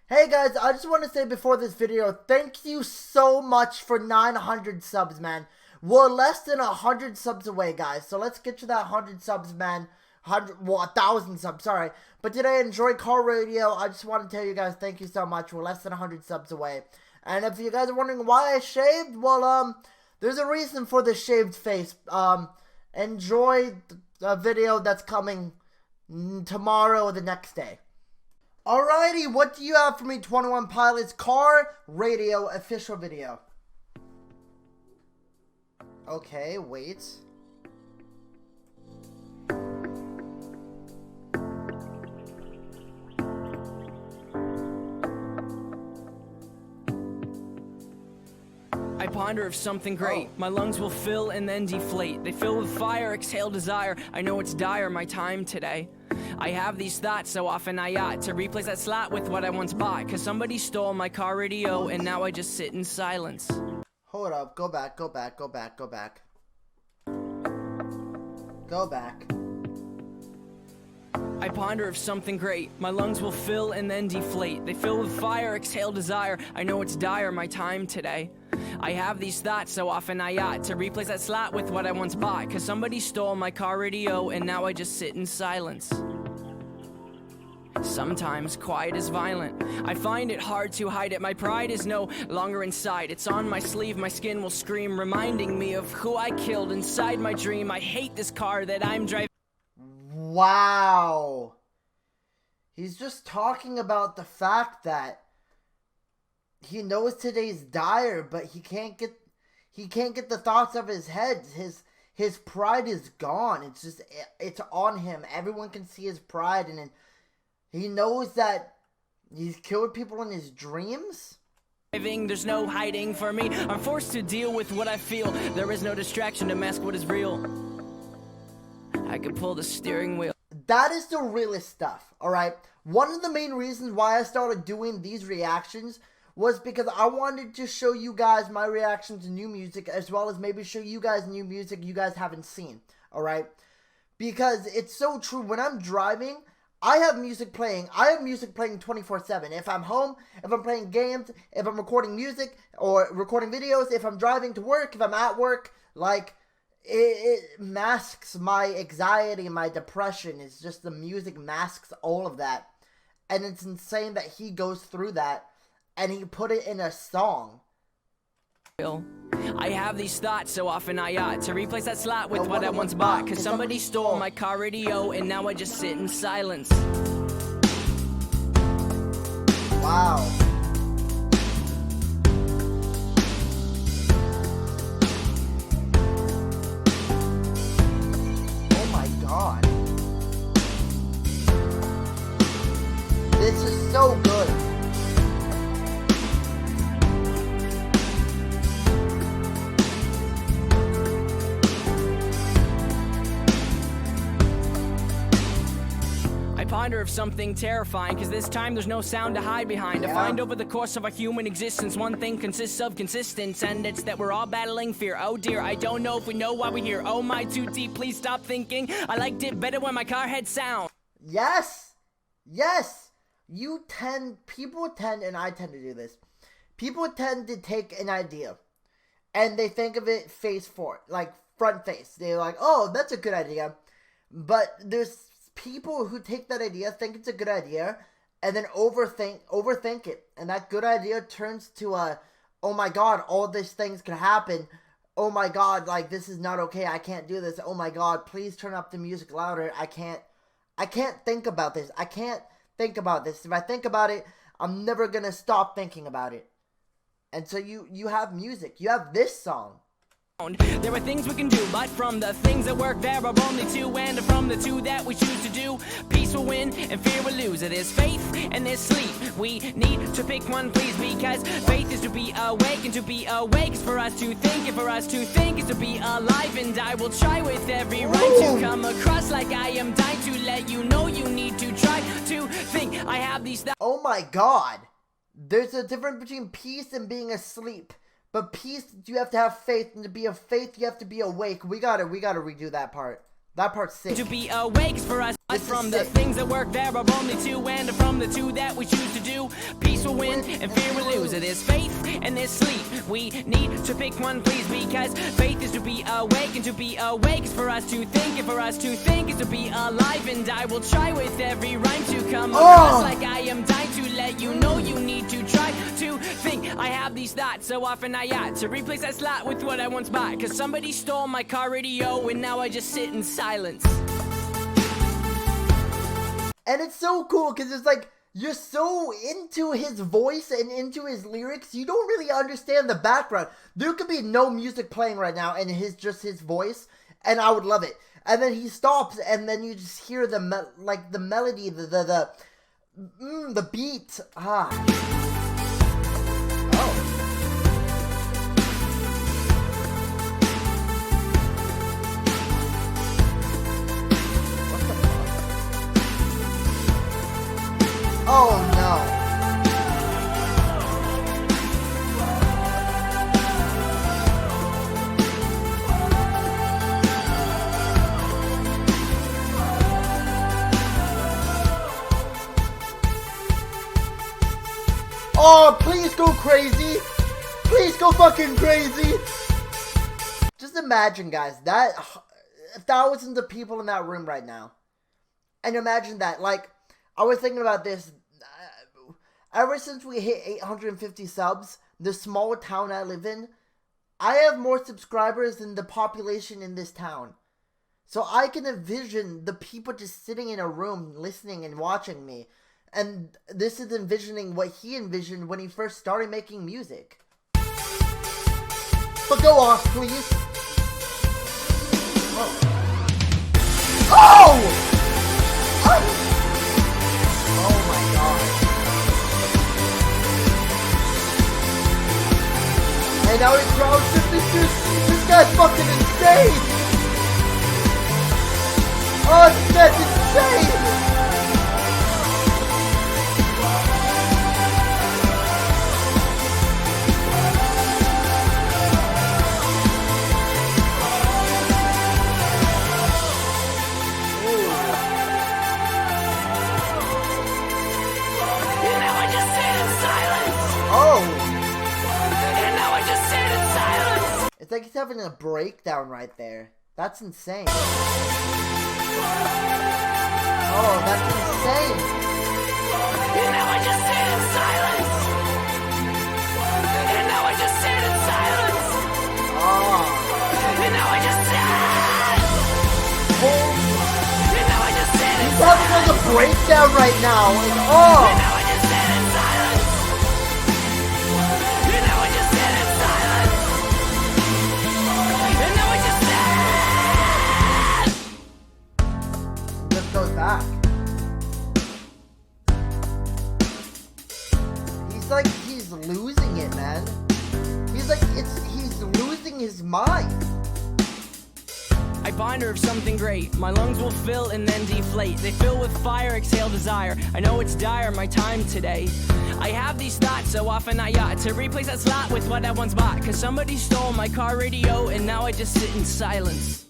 Hey guys, I just want to say before this video, thank you so much for 900 subs, man. We're less than 100 subs away, guys. So let's get to that 100 subs, man. 1,000 subs, sorry. But today, enjoy car radio. I just want to tell you guys, thank you so much. We're less than 100 subs away. And if you guys are wondering why I shaved, well, there's a reason for the shaved face. Enjoy the video that's coming tomorrow or the next day. Alrighty, what do you have for me, 21 Pilots car radio official video? Okay, wait. I ponder of something great. My lungs will fill and then deflate. They fill with fire, exhale desire. I know it's dire, my time today. I have these thoughts so often I ought to replace that slot with what I once bought. Cause somebody stole my car radio and now I just sit in silence. Hold up, go back. Go back. I ponder of something great. My lungs will fill and then deflate. They fill with fire, exhale desire. I know it's dire, my time today. I have these thoughts so often I ought to replace that slot with what I once bought. Cause somebody stole my car radio and now I just sit in silence. Sometimes quiet is violent. I find it hard to hide it. My pride is no longer inside. It's on my sleeve, my skin will scream, reminding me of who I killed inside my dream. I hate this car that I'm driving. Wow. He's just talking about the fact that he knows today's dire, but he can't get the thoughts of his head. His pride is gone. It's on him. Everyone can see his pride, and he knows that he's killed people in his dreams. There's no hiding for me. I'm forced to deal with what I feel. There is no distraction to mask what is real. I could pull the steering wheel. That is the realest stuff, alright? One of the main reasons why I started doing these reactions was because I wanted to show you guys my reaction to new music, as well as maybe show you guys new music you guys haven't seen, alright? Because it's so true. When I'm driving, I have music playing. I have music playing 24/7. If I'm home, if I'm playing games, if I'm recording music or recording videos, if I'm driving to work, if I'm at work, like, it masks my anxiety, my depression. It's just the music masks all of that. And it's insane that he goes through that and he put it in a song. I have these thoughts so often I ought to replace that slot with what I once bought. Cause somebody stole my car radio and now I just sit in silence. Wow. Oh my God. This is so good. Ponder of something terrifying, cause this time there's no sound to hide behind. Yeah. I find over the course of our human existence, one thing consists of consistence, and it's that we're all battling fear. Oh dear, I don't know if we know why we're here. Oh my, too deep, please stop thinking. I liked it better when my car had sound. Yes. People tend, and I tend to do this, people tend to take an idea and they think of it face forward, like front face. They're like, oh, that's a good idea. But there's people who take that idea, think it's a good idea, and then overthink it. And that good idea turns to a, oh my God, all these things could happen. Oh my God, like, this is not okay. I can't do this. Oh my God, please turn up the music louder. I can't think about this. I can't think about this. If I think about it, I'm never gonna stop thinking about it. And so you have music. You have this song. There are things we can do, but from the things that work there are only two, and from the two that we choose to do, peace will win and fear will lose. There's faith and there's sleep. We need to pick one, please, because faith is to be awake, and to be awake is for us to think, and for us to think is to be alive. And I will try with every right to come across like I am dying to let you know you need to try to think. I have these. Oh my God, there's a difference between peace and being asleep. But peace, you have to have faith, and to be of faith, you have to be awake. We gotta redo that part. That part's sick. To be awake for us, from the things that work there are only two, and from the two that we choose to do, peace will win and fear will lose. There's faith and there's sleep. We need to pick one, please, because faith is to be awake, and to be awake is for us to think, and for us to think is to be alive. And I will try with every rhyme to come across like I am dying to let you know you need to try to think. I have these thoughts so often I ought to replace that slot with what I once bought, cause somebody stole my car radio and now I just sit in silence. And it's so cool because it's like you're so into his voice and into his lyrics, you don't really understand the background. There could be no music playing right now and just his voice, and I would love it. And then he stops, and then you just hear the melody, the beat. Oh. Oh no. Oh, please go crazy. Please go fucking crazy. Just imagine, guys, that thousands of people in that room right now. And imagine that, like, I was thinking about this. Ever since we hit 850 subs, the small town I live in, I have more subscribers than the population in this town. So I can envision the people just sitting in a room listening and watching me. And this is envisioning what he envisioned when he first started making music. But go off, please. Oh! Oh my god. And now it's crowd this guy's fucking insane! Oh, that's insane! It's like he's having a breakdown right there. That's insane. Oh, that's insane. And now I just sit in silence. And now I just sit in silence. Oh. And now I just sit. Oh. And now I just sit in He's having like a breakdown right now. And oh. And now I just sit in silence. And now I just sit in silence. And now I just sit. Just goes back. He's losing it, man. He's losing his mind. I ponder of something great. My lungs will fill and then deflate. They fill with fire, exhale desire. I know it's dire, my time today. I have these thoughts so often I ought to replace that slot with what I once bought, cause somebody stole my car radio and now I just sit in silence.